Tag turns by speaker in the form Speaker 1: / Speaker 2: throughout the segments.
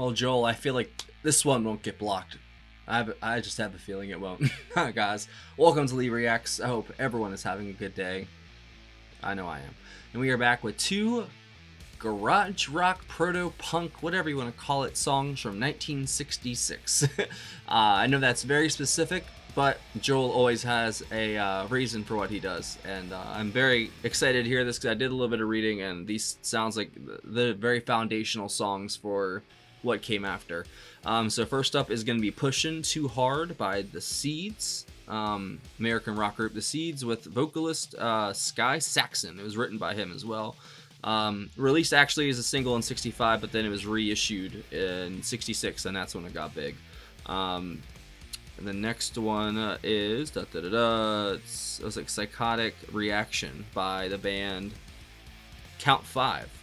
Speaker 1: Well, Joel, I feel like this one won't get blocked. I just have a feeling it won't. Guys, welcome to Lee Reacts. I hope everyone is having a good day. I know I am. And we are back with two garage rock, proto punk, whatever you want to call it, songs from 1966. I know that's very specific, but Joel always has a reason for what he does, and I'm very excited to hear this because I did a little bit of reading, and these sounds like the very foundational songs for what came after. So first up is going to be Pushin' Too Hard by The Seeds, American rock group The Seeds, with vocalist Sky Saxon. It was written by him as well. Released actually as a single in 65, but then it was reissued in 66, and that's when it got big. And the next one is it was like Psychotic Reaction by the band Count 5.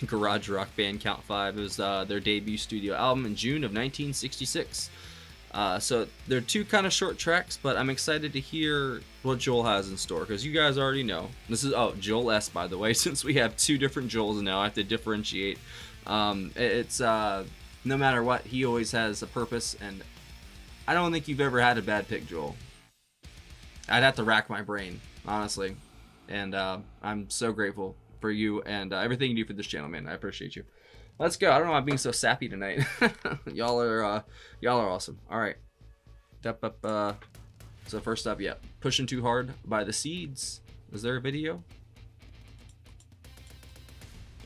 Speaker 1: Garage rock band Count 5. It was their debut studio album in June of 1966. So they're two kind of short tracks, but I'm excited to hear what Joel has in store, because you guys already know. This is, Joel S, by the way, since we have two different Joels now, I have to differentiate. It's no matter what, he always has a purpose, and I don't think you've ever had a bad pick, Joel. I'd have to rack my brain, honestly, and I'm so grateful for you and everything you do for this channel, man. I appreciate you. Let's go. I don't know why I'm being so sappy tonight. y'all are awesome. All right. So first up, yeah, Pushin' Too Hard by The Seeds. Is there a video?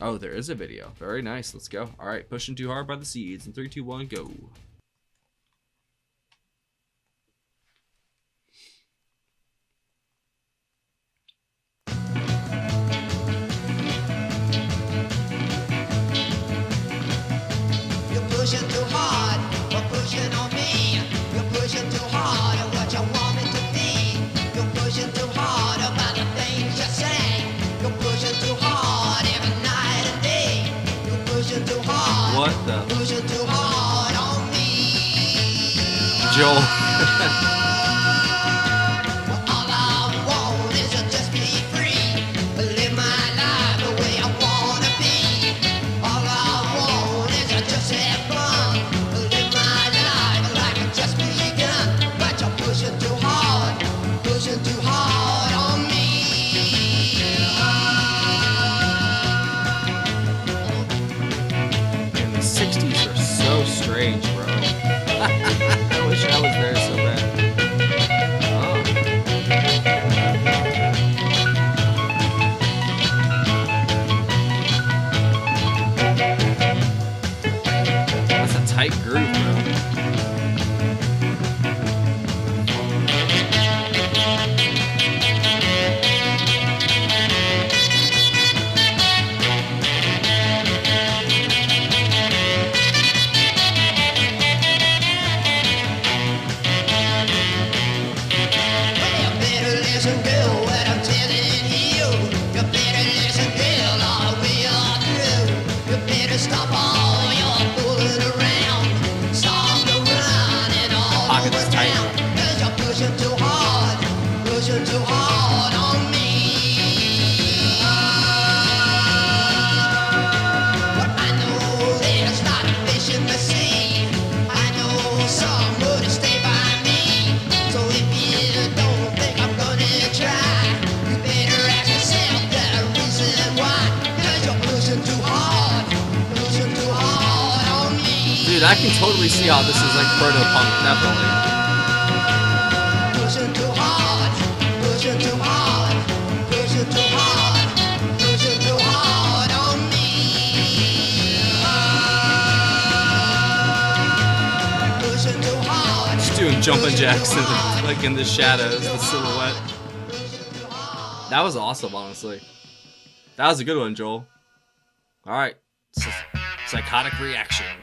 Speaker 1: Oh, there is a video. Very nice. Let's go. All right, Pushin' Too Hard by The Seeds. In 3, 2, 1, go.
Speaker 2: Pushing too hard, or pushing on me. You're pushing too hard at what you want me to be. You're pushing too hard about the things you say. You're pushing too hard every night and day. You're pushing too hard.
Speaker 1: What the?
Speaker 2: Pushing too hard on me.
Speaker 1: Joel.
Speaker 2: All I want is to just be free. Live my life the way I wanna be. All I want is to just have fun. Live my life like it just begun. But you're pushing too hard on me.
Speaker 1: And the 60s are so strange, bro. I wish I was there so bad. Oh. That's a tight groove, bro.
Speaker 2: You better listen, girl, what I'm telling you. You better listen, girl, or we are through. You better stop all your fooling around. Stop the running all
Speaker 1: Pocket's
Speaker 2: over
Speaker 1: tight.
Speaker 2: town. 'Cause you're pushing too hard on me. But I know there's not a fish in the sea. I know some would stay by me. So if you don't think I'm gonna try, you better ask yourself the reason why. 'Cause you're pushing too hard on me.
Speaker 1: Dude, I can totally see how this is like proto punk, definitely.
Speaker 2: Pushing too hard on me. Pushing too hard.
Speaker 1: Just doing jumping jacks like in the shadows, the silhouette. That was awesome, honestly. That was a good one, Joel. All right, Psychotic Reaction.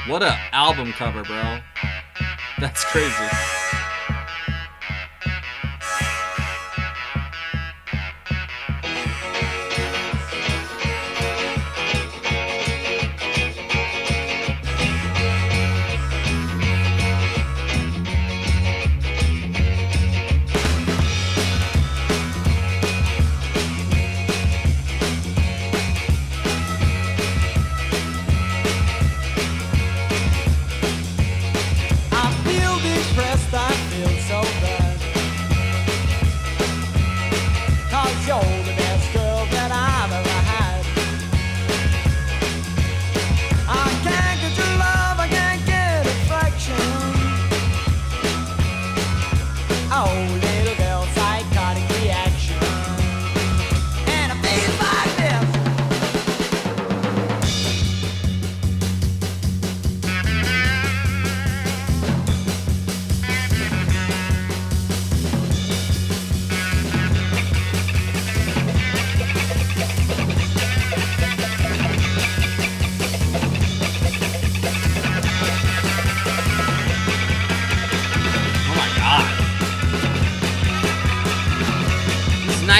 Speaker 1: What a album cover, bro. That's crazy.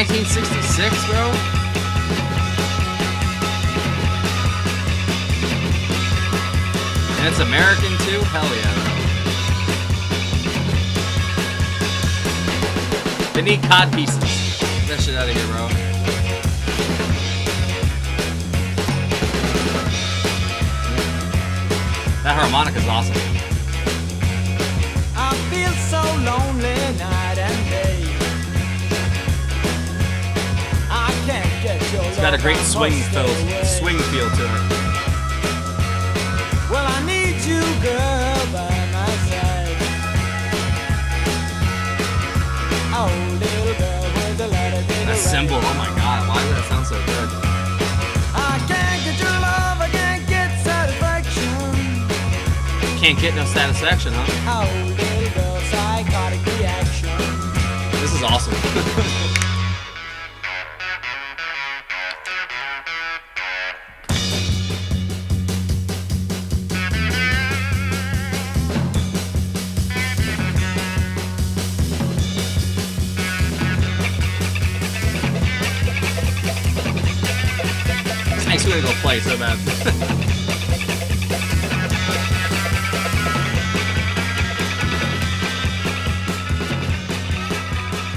Speaker 1: 1966, bro. And it's American too? Hell yeah. They need cod pieces. Get that shit out of here, bro. That harmonica's awesome.
Speaker 3: I feel so lonely night and day. I can't get your
Speaker 1: It's got a great
Speaker 3: love, I
Speaker 1: swing
Speaker 3: must
Speaker 1: feel
Speaker 3: stay away.
Speaker 1: to it.
Speaker 3: Well, I need you, girl, by my side. Oh, little girl with the letter to
Speaker 1: That cymbal, oh my god, why does that sound so good?
Speaker 3: I can't get your love, I can't get satisfaction.
Speaker 1: Can't get no satisfaction, huh?
Speaker 3: Oh, little girl, psychotic reaction.
Speaker 1: This is awesome. Makes me want to go play so bad.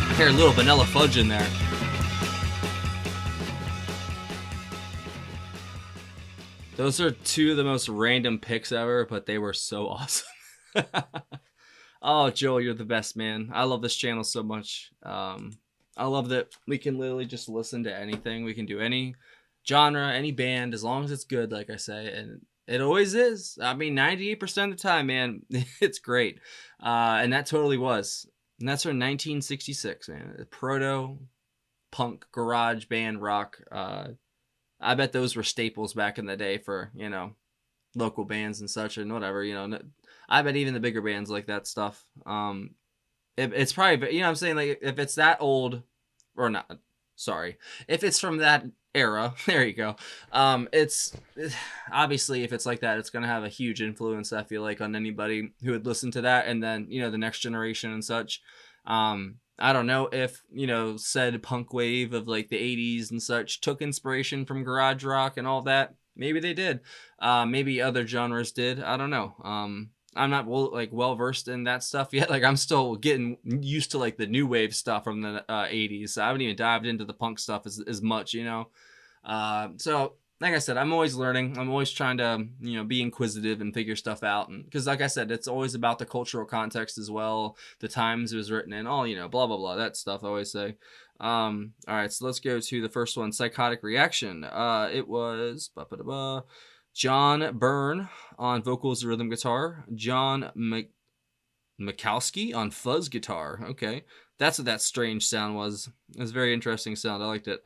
Speaker 1: I hear a little vanilla fudge in there. Those are two of the most random picks ever, but they were so awesome. Oh, Joel, you're the best, man. I love this channel so much. I love that we can literally just listen to anything. We can do any genre, any band, as long as it's good, like I say, and it always is. I mean, 98% of the time, man, it's great. And that totally was. And that's from 1966, man. Proto, punk, garage band, rock. I bet those were staples back in the day for, you know, local bands and such and whatever, you know. I bet even the bigger bands like that stuff. It's probably, you know what I'm saying? Like, if it's that old, or not, sorry. If it's from that era, there you go. It's obviously, if it's like that, it's going to have a huge influence, I feel like, on anybody who would listen to that. And then, you know, the next generation and such. I don't know if, you know, said punk wave of like the 80s and such took inspiration from garage rock and all that. Maybe they did. Maybe other genres did. I don't know. I'm not well versed in that stuff yet. Like, I'm still getting used to like the new wave stuff from the 80s. So I haven't even dived into the punk stuff as much, you know. So like I said, I'm always learning. I'm always trying to, you know, be inquisitive and figure stuff out. And because, like I said, it's always about the cultural context as well, the times it was written in, all, you know, blah blah blah, that stuff I always say. All right, so let's go to the first one, Psychotic Reaction. It was John Byrne on vocals and rhythm guitar, John Mikowski on fuzz guitar. Okay, that's what that strange sound was. It was a very interesting sound. I liked it.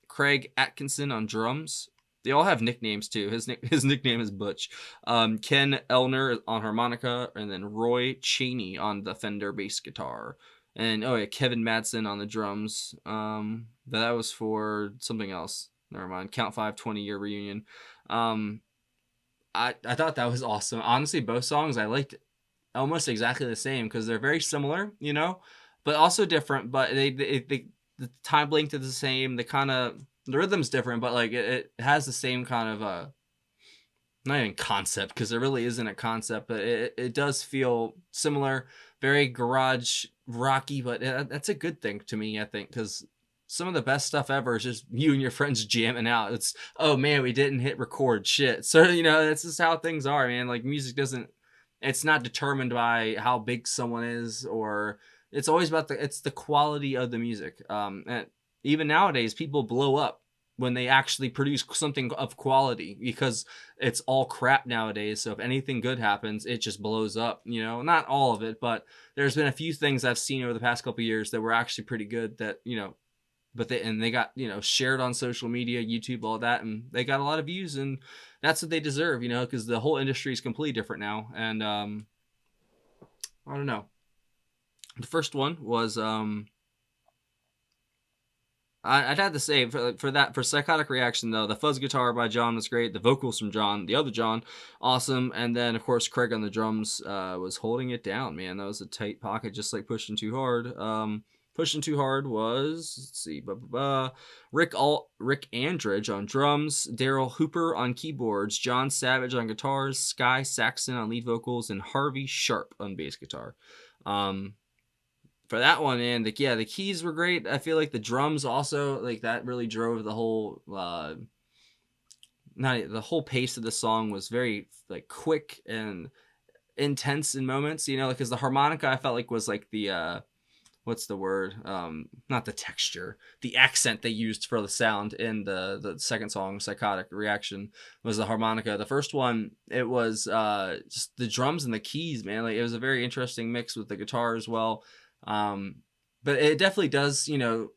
Speaker 1: Craig Atkinson on drums. They all have nicknames too. His nickname is Butch. Ken Elner on harmonica, and then Roy Cheney on the Fender bass guitar. And oh yeah, Kevin Madsen on the drums. But that was for something else. Never mind. Count 5 20-year reunion. I thought that was awesome. Honestly, both songs I liked almost exactly the same because they're very similar, you know, but also different. But they the time length is the same. The rhythm's different, but like it has the same kind of not even concept, because there really isn't a concept, but it does feel similar, very garage rocky, but that's a good thing to me, I think, because some of the best stuff ever is just you and your friends jamming out. It's, oh man, we didn't hit record, shit. So, you know, that's just how things are, man. Like, music it's not determined by how big someone is, or it's always about it's the quality of the music. And even nowadays, people blow up when they actually produce something of quality, because it's all crap nowadays. So if anything good happens, it just blows up, you know. Not all of it, but there's been a few things I've seen over the past couple of years that were actually pretty good, that, you know, but they got, you know, shared on social media, YouTube, all that, and they got a lot of views, and that's what they deserve, you know, because the whole industry is completely different now. And I don't know. The first one was I'd have to say for Psychotic Reaction, though, the fuzz guitar by John was great. The vocals from John, the other John, awesome. And then, of course, Craig on the drums was holding it down, man. That was a tight pocket, just like Pushing Too Hard. Pushing Too Hard was, let's see, Rick Andridge on drums, Daryl Hooper on keyboards, John Savage on guitars, Sky Saxon on lead vocals, and Harvey Sharp on bass guitar. For that one, and the keys were great. I feel like the drums also, like, that really drove the whole the whole pace of the song was very like quick and intense in moments, you know, because the harmonica I felt like was like the what's the word, not the texture, the accent they used for the sound in the second song, Psychotic Reaction, was the harmonica. The first one, it was just the drums and the keys, man. Like, it was a very interesting mix with the guitar as well. But it definitely does, you know,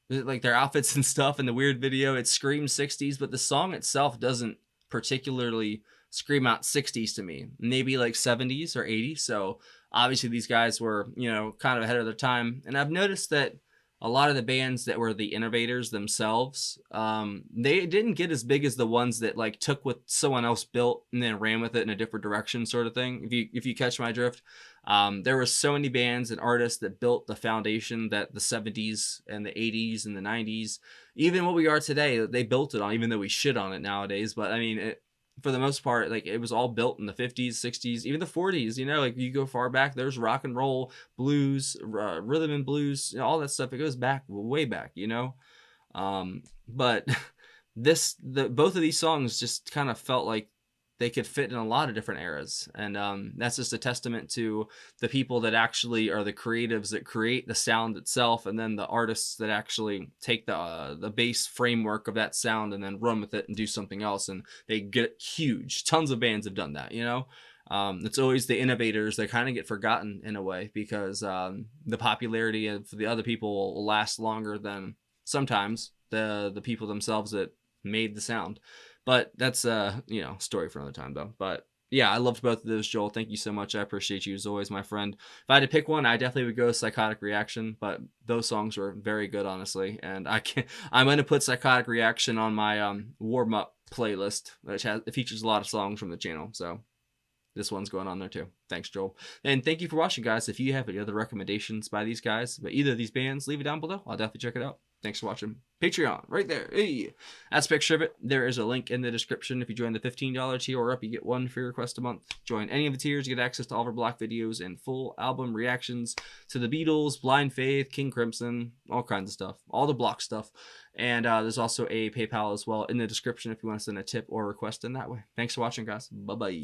Speaker 1: like their outfits and stuff in the weird video, it screams 60s, but the song itself doesn't particularly scream out 60s to me. Maybe like 70s or 80s. So obviously these guys were, you know, kind of ahead of their time. And I've noticed that a lot of the bands that were the innovators themselves, they didn't get as big as the ones that like took what someone else built and then ran with it in a different direction, sort of thing. If you catch my drift, there were so many bands and artists that built the foundation that the 70s and the 80s and the 90s, even what we are today, they built it on, even though we shit on it nowadays. But I mean, for the most part, like, it was all built in the 50s, 60s, even the 40s, you know, like, you go far back, there's rock and roll, blues, rhythm and blues, you know, all that stuff. It goes back, way back, you know. But both of these songs just kind of felt like they could fit in a lot of different eras. And that's just a testament to the people that actually are the creatives that create the sound itself, and then the artists that actually take the base framework of that sound and then run with it and do something else, and they get huge. Tons of bands have done that, you know. It's always the innovators that kind of get forgotten in a way, because the popularity of the other people will last longer than sometimes the people themselves that made the sound. But that's you know, story for another time though. But yeah, I loved both of those, Joel. Thank you so much. I appreciate you as always, my friend. If I had to pick one, I definitely would go Psychotic Reaction, but those songs were very good, honestly. And I'm going to put Psychotic Reaction on my warm up playlist, which features a lot of songs from the channel. So this one's going on there too. Thanks, Joel. And thank you for watching, guys. If you have any other recommendations by these guys, by either of these bands, leave it down below. I'll definitely check it out. Thanks for watching. Patreon, right there. Hey, that's a picture of it. There is a link in the description. If you join the $15 tier or up, you get one free request a month. Join any of the tiers, you get access to all of our block videos and full album reactions to the Beatles, Blind Faith, King Crimson, all kinds of stuff, all the block stuff. And there's also a PayPal as well in the description if you want to send a tip or request in that way. Thanks for watching, guys. Bye-bye.